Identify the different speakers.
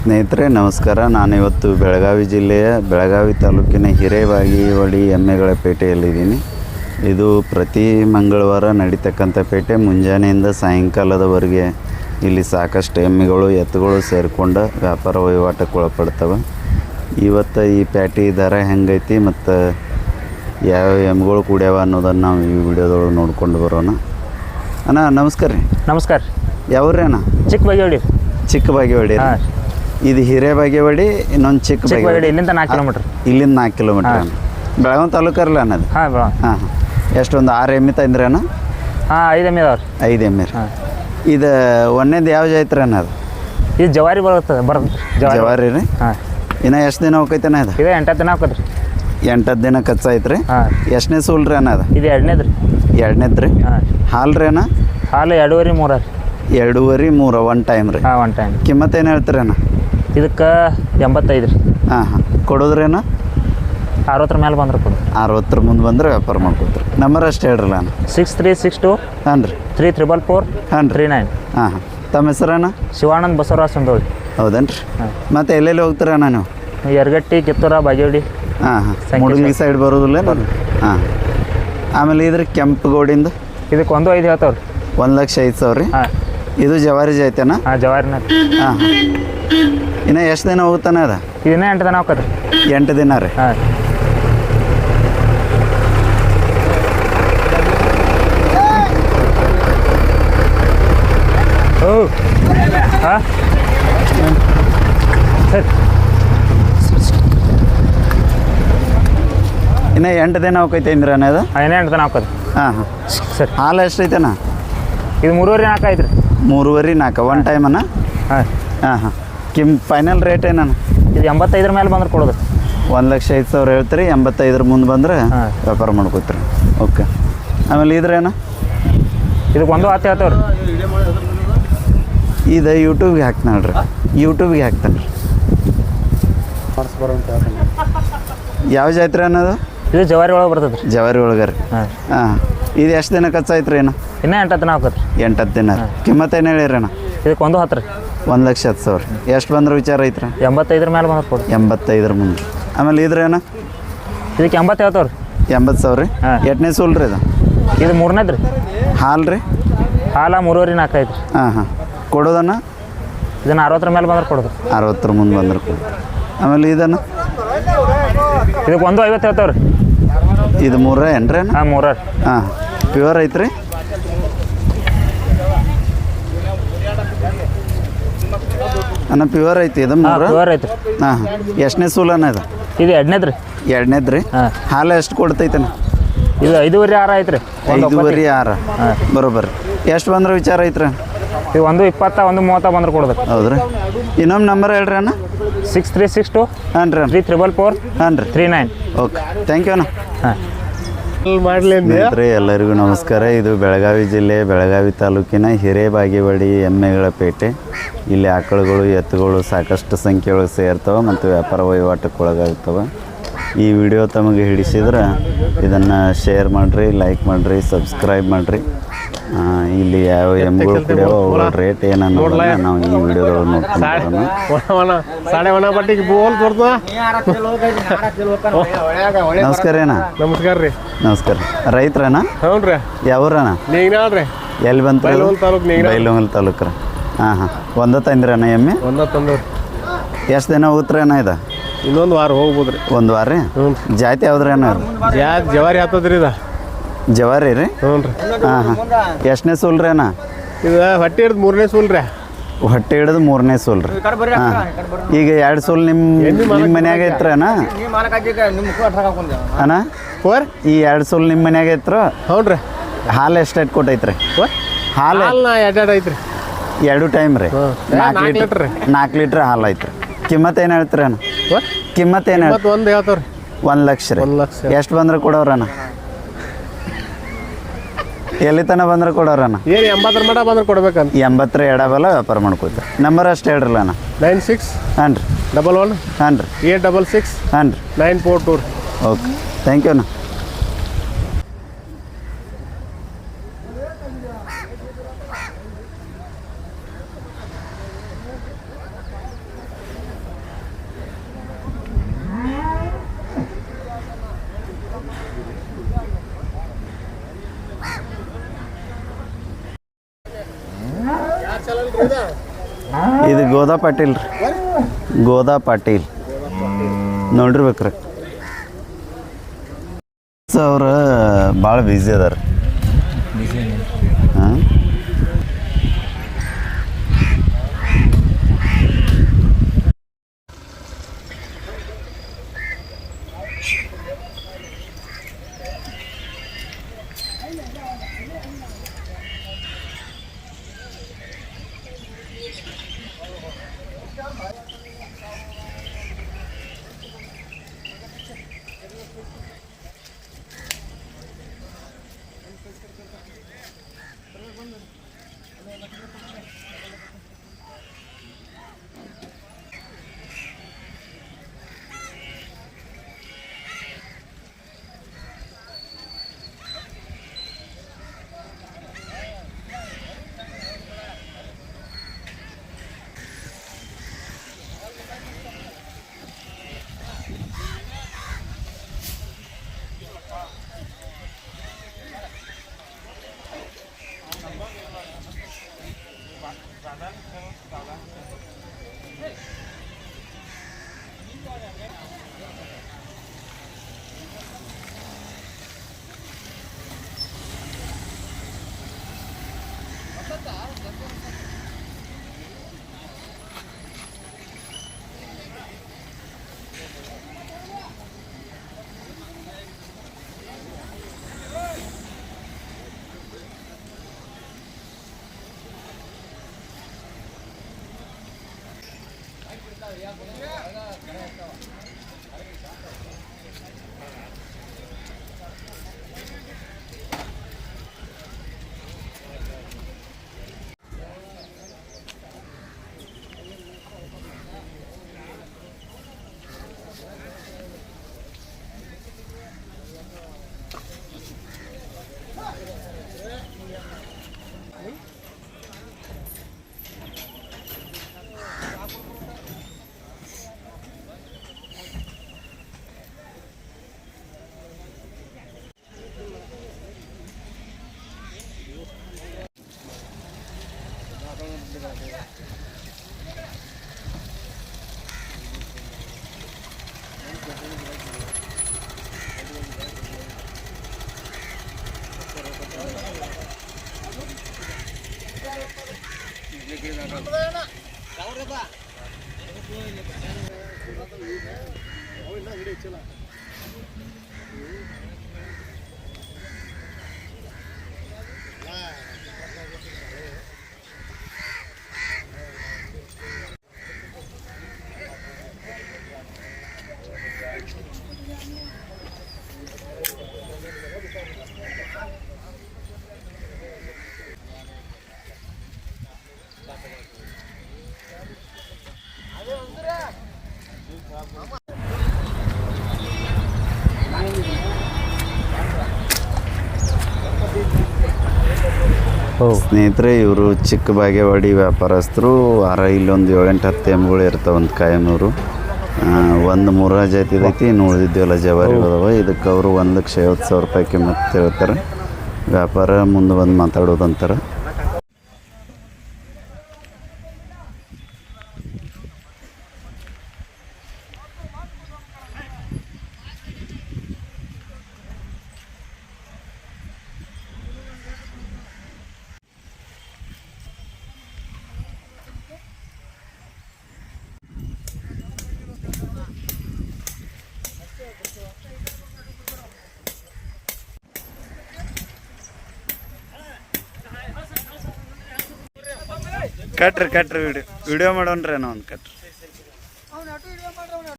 Speaker 1: ಸ್ನೇಹಿತರೆ ನಮಸ್ಕಾರ. ನಾನಿವತ್ತು ಬೆಳಗಾವಿ ಜಿಲ್ಲೆಯ ಬೆಳಗಾವಿ ತಾಲೂಕಿನ ಹಿರೇಬಾಗೇವಾಡಿ ಎಮ್ಮೆಗಳ ಪೇಟೆಯಲ್ಲಿದ್ದೀನಿ. ಇದು ಪ್ರತಿ ಮಂಗಳವಾರ ನಡೀತಕ್ಕಂಥ ಪೇಟೆ. ಮುಂಜಾನೆಯಿಂದ ಸಾಯಂಕಾಲದವರೆಗೆ ಇಲ್ಲಿ ಸಾಕಷ್ಟು ಎಮ್ಮೆಗಳು ಎತ್ತುಗಳು ಸೇರಿಕೊಂಡು ವ್ಯಾಪಾರ ವಹಿವಾಟಕ್ಕೆ ಒಳಪಡ್ತವೆ. ಇವತ್ತು ಈ ಪೇಟೆ ದರ ಹೆಂಗೈತಿ ಮತ್ತು ಯಾವ ಎಮ್ಮೆಗಳು ಕೂಡ್ಯಾವ ಅನ್ನೋದನ್ನು ನಾವು ಈ ವಿಡಿಯೋದೊಳಗೆ ನೋಡ್ಕೊಂಡು ಬರೋಣ. ಅಣ್ಣ ನಮಸ್ಕಾರ ರೀ.
Speaker 2: ನಮಸ್ಕಾರ.
Speaker 1: ಯಾವ್ರಿ ಅಣ್ಣ?
Speaker 2: ಚಿಕ್ಕಬಾಗೇವಾಡಿ.
Speaker 1: ಚಿಕ್ಕಬಾಗೇವಾಡಿ. ಇದು ಹಿರೇಬಾಗೇವಾಡಿ, ಇನ್ನೊಂದು ಚಿಕ್ಕಬಾಗೇವಾಡಿ.
Speaker 2: ಇಲ್ಲಿಂದ 4 ಕಿಲೋಮೀಟ್ರ್.
Speaker 1: ಇಲ್ಲಿಂದ 4 ಕಿಲೋಮೀಟ್ರ್. ಬೆಳಗಾವಿ ತಾಲೂಕರಲ್ಲ ಅನ್ನೋದು.
Speaker 2: ಹಾಂ
Speaker 1: ಹಾಂ. ಎಷ್ಟೊಂದು 6 ಎಮ್ಮೆ ತಂದ್ರಿ ಅಣ್ಣ?
Speaker 2: ಹಾಂ 5 ಎಮ್ಮೆ ಅದಾವ್ರಿ.
Speaker 1: 5 ಎಮ್ಮೆ ರೀ. ಇದು ಒಂದೇದು ಯಾವ ಜಾತ್ರೆ ಅನ್ನೋದು?
Speaker 2: ಇದು ಜವಾರಿ ಬರುತ್ತೆ
Speaker 1: ಜವಾರಿ ರೀ.
Speaker 2: ಹಾಂ.
Speaker 1: ಇನ್ನು ಎಷ್ಟು ದಿನ ಹೋಗೈತಣ್ಣ ಇದು?
Speaker 2: ಇದು 8 ದಿನ ಹಾಕೋದ್ರಿ.
Speaker 1: 8 ದಿನ ಕಚ್ಚ ಐತ್ರಿ.
Speaker 2: ಹಾಂ.
Speaker 1: ಎಷ್ಟನೇ ಸೂಲ್ ರೀ ಅನ್ನೋದು?
Speaker 2: ಇದು 2ನೇದು ರೀ.
Speaker 1: 2ನೇದು ರೀ.
Speaker 2: ಹಾಂ.
Speaker 1: ಹಾಲು ರೀ ಅಣ್ಣ?
Speaker 2: ಹಾಲು 2.5 3 ರೀ.
Speaker 1: 2.5 3 ಒನ್ ಟೈಮ್ ರೀ.
Speaker 2: ಹಾಂ, ಒನ್ ಟೈಮ್.
Speaker 1: ಕಿಮ್ಮತ್ತು ಏನು ಹೇಳ್ತೀರಿ ಅಣ್ಣ?
Speaker 2: ಇದಕ್ಕೆ 85 ರೀ.
Speaker 1: ಹಾಂ ಹಾಂ. ಕೊಡೋದ್ರಿ ಅಣ್ಣ?
Speaker 2: 60 ಮೇಲೆ ಬಂದ್ರೆ ಕೊಡು.
Speaker 1: 60 ಮುಂದೆ ಬಂದರೆ ವ್ಯಾಪಾರ ಮಾಡ್ಕೊತೀರಿ. ನಂಬರ್ ಅಷ್ಟು ಹೇಳ್ರಲ್ಲ ಅಣ್ಣ.
Speaker 2: 6362
Speaker 1: ಹಾಂ ರೀ.
Speaker 2: 3444
Speaker 1: ಹಾಂ ರೀ.
Speaker 2: 39.
Speaker 1: ಹಾಂ ಹಾಂ. ತಮ್ಮ ಹೆಸರಣ್ಣ?
Speaker 2: ಶಿವಾನಂದ್ ಬಸವರಾಜ್ ಸಂದೋಳಿ.
Speaker 1: ಹೌದೇನು ರೀ?
Speaker 2: ಹಾಂ.
Speaker 1: ಮತ್ತು ಎಲ್ಲೆಲ್ಲಿ ಹೋಗ್ತೀರಣ್ಣ ನೀವು?
Speaker 2: ಯರಗಟ್ಟಿ, ಕಿತ್ತೂರ, ಬಾಗೇವಾಡಿ.
Speaker 1: ಹಾಂ ಹಾಂ. ಮುಡುಗಿ ಸೈಡ್ ಬರೋದಿಲ್ಲ? ಹಾಂ. ಆಮೇಲೆ ಇದ್ರ ಕೆಂಪು ಗೋಡಿಂದ
Speaker 2: ಇದಕ್ಕೆ 1.5 ಹೇಳ್ತಾವ್ರಿ.
Speaker 1: 1,05,000 ರೀ.
Speaker 2: ಹಾಂ.
Speaker 1: ಇದು ಜವಾರಿ ಜಾಯ್ತೇನ?
Speaker 2: ಹಾಂ, ಜವಾರಿನ.
Speaker 1: ಹಾಂ ಹಾಂ. ಇನ್ನು ಎಷ್ಟು ದಿನ ಹೋಗ್ತಾನೆ ಅದ?
Speaker 2: ಇದನ್ನೇ 8 ದಿನ ಹಾಕೋದ್ರಿ.
Speaker 1: 8 ದಿನ ರೀ.
Speaker 2: ಹಾಂ. ಓ ಹಾಂ ಸರಿ.
Speaker 1: ಇನ್ನು 8 ದಿನ ಹೋಗೈತೆ ಅಂದ್ರೆ ಅನ್ನೋದು?
Speaker 2: ಇನ್ನೇ 8 ದಿನ ಹಾಕೋದ್ರಿ.
Speaker 1: ಹಾಂ ಹಾಂ.
Speaker 2: ಸರಿ.
Speaker 1: ಹಾಲು ಎಷ್ಟೈತೆಣ್ಣ?
Speaker 2: ಇದು 3.5 4 ಐತ್ರಿ.
Speaker 1: 3.5 4 ಒನ್ ಟೈಮ್ ಅಣ್ಣ?
Speaker 2: ಹಾಂ
Speaker 1: ಹಾಂ ಹಾಂ. ಫೈನಲ್ ರೇಟ್ ಏನಣ್ಣ?
Speaker 2: ಇದು 85 ಮೇಲೆ ಬಂದ್ರೆ ಕೊಡೋದು.
Speaker 1: 1,05,000 ಹೇಳ್ತೀರಿ. 85 ಮುಂದೆ ಬಂದರೆ
Speaker 2: ಹಾಂ.
Speaker 1: ವ್ಯಾಪಾರ ಮಾಡ್ಕೋತೀರಿ. ಓಕೆ. ಆಮೇಲೆ ಇದ್ರೇನ?
Speaker 2: ಇದಕ್ಕೆ 1.10 ಹೇಳ್ತಾವ್ರಿ.
Speaker 1: ಇದು ಯೂಟ್ಯೂಬ್ಗೆ ಹಾಕ್ತಾನೆ ನೋಡ್ರಿ. ಯೂಟ್ಯೂಬ್ಗೆ ಹಾಕ್ತಾನೆ ರೀ. ಯಾವ ಜಾತ್ರೆ ಅನ್ನೋದು?
Speaker 2: ಇದು ಜವಾರಿ ಒಳಗೆ ಬರ್ತದೆ ರೀ.
Speaker 1: ಜವಾರಿ ಒಳಗೆ ರೀ.
Speaker 2: ಹಾಂ.
Speaker 1: ಹಾಂ. ಇದು ಎಷ್ಟು ದಿನ ಖರ್ಚಾಯ್ತು ಏನು?
Speaker 2: ಇನ್ನೂ 8 ದಿನ ಹಾಕೋದ್ರಿ.
Speaker 1: 8 ದಿನ. ಕಿಮ್ಮತ್ತು ಏನು ಹೇಳಿರಿ ಅಣ್ಣ?
Speaker 2: ಇದಕ್ಕೆ 1.10 ರೀ.
Speaker 1: 1,10,000. ಎಷ್ಟು ಬಂದ್ರೆ ವಿಚಾರ ಐತ್ರಿ?
Speaker 2: 85 ಮೇಲೆ ಬಂದ್ರೆ ಕೊಡು.
Speaker 1: 85 ಮುಂದೆ. ಆಮೇಲೆ ಇದ್ರೇನ?
Speaker 2: ಇದಕ್ಕೆ 80 ಹೇಳ್ತಾವ್ರಿ.
Speaker 1: 80,000 ರೀ.
Speaker 2: ಹಾಂ.
Speaker 1: ಎಷ್ಟನೇ ಸೂಲ್ ರೀ ಇದು?
Speaker 2: ಇದು 3ನೇದು ರೀ.
Speaker 1: ಹಾಲು ರೀ?
Speaker 2: ಹಾಲು 3.5 4 ಐತ್ರಿ.
Speaker 1: ಹಾಂ ಹಾಂ. ಕೊಡೋದನ್ನ?
Speaker 2: ಇದನ್ನು 60 ಮೇಲೆ ಬಂದ್ರೆ ಕೊಡೋದು.
Speaker 1: 60 ಮುಂದೆ ಬಂದ್ರೆ ಕೊಡು. ಆಮೇಲೆ ಇದನ್ನು?
Speaker 2: ಇದಕ್ಕೆ 1.50 ಹೇಳ್ತಾವ್ರಿ.
Speaker 1: ಇದು 3 ಏನ್ರಿ?
Speaker 2: ಹಾಂ 3 ರೀ.
Speaker 1: ಹಾಂ. ಪ್ಯೂರ್ ಐತ್ರಿ? ಅಣ್ಣ ಪ್ಯೂರ್ ಐತಿ ಇದು? 3
Speaker 2: ಪ್ಯೂರ್ ಐತ್ರಿ.
Speaker 1: ಹಾಂ ಹಾಂ. ಎಷ್ಟನೇ ಸೂಲನ ಇದು?
Speaker 2: ಇದು 2ನೇದು ರೀ.
Speaker 1: 2ನೇದು ರೀ.
Speaker 2: ಹಾಂ.
Speaker 1: ಹಾಲು ಎಷ್ಟು ಕೊಡ್ತೈತಣ್ಣ?
Speaker 2: ಇದು 5.5 6 ಐತ್ರಿ.
Speaker 1: 5.5 6.
Speaker 2: ಹಾಂ.
Speaker 1: ಬರೋಬ್ಬರಿ. ಎಷ್ಟು ಬಂದ್ರೆ ವಿಚಾರ ಐತ್ರಿ?
Speaker 2: ಇದು 1.20 1.30 ಬಂದ್ರೆ ಕೊಡೋದು.
Speaker 1: ಹೌದ್ರಿ. ಇನ್ನೊಮ್ಮೆ ನಂಬರ್ ಹೇಳ್ರಿ ಅಣ್ಣ.
Speaker 2: 6362
Speaker 1: ಹಾಂ ರೀ.
Speaker 2: 3444
Speaker 1: ಹಾಂ ರೀ.
Speaker 2: 39.
Speaker 1: ಓಕೆ. ಥ್ಯಾಂಕ್ ಯು ಅಣ್ಣ.
Speaker 2: ಹಾಂ.
Speaker 1: ಸ್ನೇಹಿತರೆ ಎಲ್ಲರಿಗೂ ನಮಸ್ಕಾರ. ಇದು ಬೆಳಗಾವಿ ಜಿಲ್ಲೆ ಬೆಳಗಾವಿ ತಾಲೂಕಿನ ಹಿರೇಬಾಗೇವಾಡಿ ಎಮ್ಮೆಗಳ ಪೇಟೆ. ಇಲ್ಲಿ ಆಕಳುಗಳು ಎತ್ತುಗಳು ಸಾಕಷ್ಟು ಸಂಖ್ಯೆಯೊಳಗೆ ಸೇರ್ತವೆ ಮತ್ತು ವ್ಯಾಪಾರ ವಹಿವಾಟಕ್ಕೆ ಒಳಗಾಗ್ತವೆ. ಈ ವಿಡಿಯೋ ತಮಗೆ ಹಿಡಿಸಿದ್ರೆ ಇದನ್ನು ಶೇರ್ ಮಾಡಿರಿ, ಲೈಕ್ ಮಾಡಿರಿ, ಸಬ್ಸ್ಕ್ರೈಬ್ ಮಾಡಿರಿ. ಇಲ್ಲಿ ಯಾವ ಎಮ್ಮೆಗಳು ಕುಡಿಯೋ ಅವುಗಳ ರೇಟ್ ಏನನ್ನೋದನ್ನ ನಾವು ಈ ವಿಡಿಯೋದೊಳಗೆ ನೋಡ್ಕೊಂಡು ನಮಸ್ಕಾರ ಅಣ್ಣ.
Speaker 3: ನಮಸ್ಕಾರ ರೀ.
Speaker 1: ನಮಸ್ಕಾರ. ರೈತರಣ್ಣ?
Speaker 3: ಹ್ಞೂ ರೀ.
Speaker 1: ಯಾವ್ರಣ್ಣ?
Speaker 3: ನೀಗ್ನಾಳ್ರಿ.
Speaker 1: ಎಲ್ಲಿ ಬಂತು?
Speaker 3: ಬೈಲಹೊಂಗಲ ತಾಲೂಕು.
Speaker 1: ಬೈಲಹೊಂಗಲ ತಾಲೂಕು ರೀ. ಹಾಂ ಹಾಂ. ಒಂದ ತಂದ್ರಣ್ಣ ಎಮ್ಮೆ?
Speaker 3: ಒಂದ ತಂದವ್ರಿ.
Speaker 1: ಎಷ್ಟು ದಿನ ಹೋಗ್ತ್ರಿ ಅಣ್ಣ ಇದು?
Speaker 3: ಇನ್ನೊಂದು ವಾರ ಹೋಗ್ಬೋದ್ರಿ.
Speaker 1: 1 ವಾರ ರೀ?
Speaker 3: ಹ್ಞೂ.
Speaker 1: ಜಾತಿ ಯಾವ್ದ್ರಿ ಅಣ್ಣ?
Speaker 3: ಜವಾರಿ ಆಗ್ತದ್ರಿ ಇದು.
Speaker 1: ಜವಾರಿ ರೀ?
Speaker 3: ಹ್ಞೂ ರೀ.
Speaker 1: ಹಾಂ ಹಾಂ. ಎಷ್ಟನೇ ಸೂಲ್ ರೀ ಅಣ್ಣ?
Speaker 3: ಇದು ಹೊಟ್ಟೆ ಹಿಡ್ದು 3ನೇ ಸೂಲ್ ರೀ.
Speaker 1: ಹೊಟ್ಟೆ ಹಿಡಿದು 3ನೇ ಸೂಲ್ ರೀ. ಹಾಂ. ಈಗ 2 ಸೂಲ್ ನಿಮ್ಮ ಮನ್ಯಾಗ ಐತ್ರ ಅಣ್ಣ? ಅಣ್ಣ ಈ 2 ಸೂಲ್ ನಿಮ್ಮ ಮನ್ಯಾಗ ಐತ್ರ?
Speaker 3: ಹ್ಞೂ ರೀ.
Speaker 1: ಹಾಲು ಎಷ್ಟು ಕೊಟ್ಟೈತ್ರಿ? ಹಾಲು
Speaker 3: 2 ಐತ್ರಿ.
Speaker 1: 2 ಟೈಮ್ ರೀ. 4
Speaker 3: ಲೀಟ್ರ್ ರೀ.
Speaker 1: 4 ಲೀಟ್ರ್ ಹಾಲು ಐತ್ರಿ. ಕಿಮ್ಮತ್ತು ಏನು ಹೇಳ್ತೀರಿ ಅಣ್ಣ? ಕಿಮ್ಮತ್ತು ಏನು?
Speaker 3: 1 ಹೇಳ್ತಾವ್ರಿ.
Speaker 1: 1 ಲಕ್ಷ ರೀ.
Speaker 3: 1 ಲಕ್ಷ.
Speaker 1: ಎಷ್ಟು ಬಂದ್ರೆ ಕೊಡೋರಣ್ಣ? ಎಲ್ಲಿ ತನಕ ಬಂದ್ರೆ ಕೊಡೋರಣ್ಣ?
Speaker 3: ಏನು 80 ಮಟ ಬಂದ್ರೆ ಕೊಡ್ಬೇಕಂತ.
Speaker 1: 80 ಎಡಬಲ ವ್ಯಾಪಾರ ಮಾಡ್ಕೋತೀರಿ. ನಂಬರ್ ಅಷ್ಟು ಹೇಳ್ರಲ್ಲ ಅಣ್ಣ.
Speaker 3: 96
Speaker 1: ಹಾಂ ರೀ.
Speaker 3: 11
Speaker 1: ಹಾಂ ರೀ.
Speaker 3: 866
Speaker 1: ಹಾಂ ರೀ.
Speaker 3: 942.
Speaker 1: ಓಕೆ. ಥ್ಯಾಂಕ್ ಯು ಅಣ್ಣ. ಇದು ಗೋದಾ ಪಾಟೀಲ್ ರೀ, ಗೋದಾ ಪಾಟೀಲ್ ನೋಡಿರ್ಬೇಕ್ರಿ. ಅವ್ರು ಭಾಳ ಬ್ಯುಸಿ ಅದಾರ. ಹಾಂ ಸ್ನೇಹಿತರೆ, ಇವರು ಚಿಕ್ಕ ಬಾಗೇವಾಡಿ ವ್ಯಾಪಾರಸ್ಥರು. ಇಲ್ಲೊಂದು 7-8-10 ಎಮ್ಮೆಗಳು ಇರ್ತಾವೆ ಒಂದು ಕಾಯಂನೂರು. ಒಂದು ಮೂರ ಜಾತಿ ಐತಿ, ಇನ್ನು ಉಳಿದಿದ್ದೇವಲ್ಲ ಜವಾರಿ ಅದಾವ. ಇದಕ್ಕೆ ಅವರು 1,50,000 ರೂಪಾಯಿ ಕಿಮ್ಮತ್ತು ಹೇಳ್ತಾರೆ. ವ್ಯಾಪಾರ ಮುಂದೆ ಬಂದು ಮಾತಾಡೋದಂತಾರೆ. ಕಟ್ರಿ ವಿಡಿಯೋ ಮಾಡೋಣ್ರಿ, ಏನೋ ಒಂದು ಕಟ್ರಿ.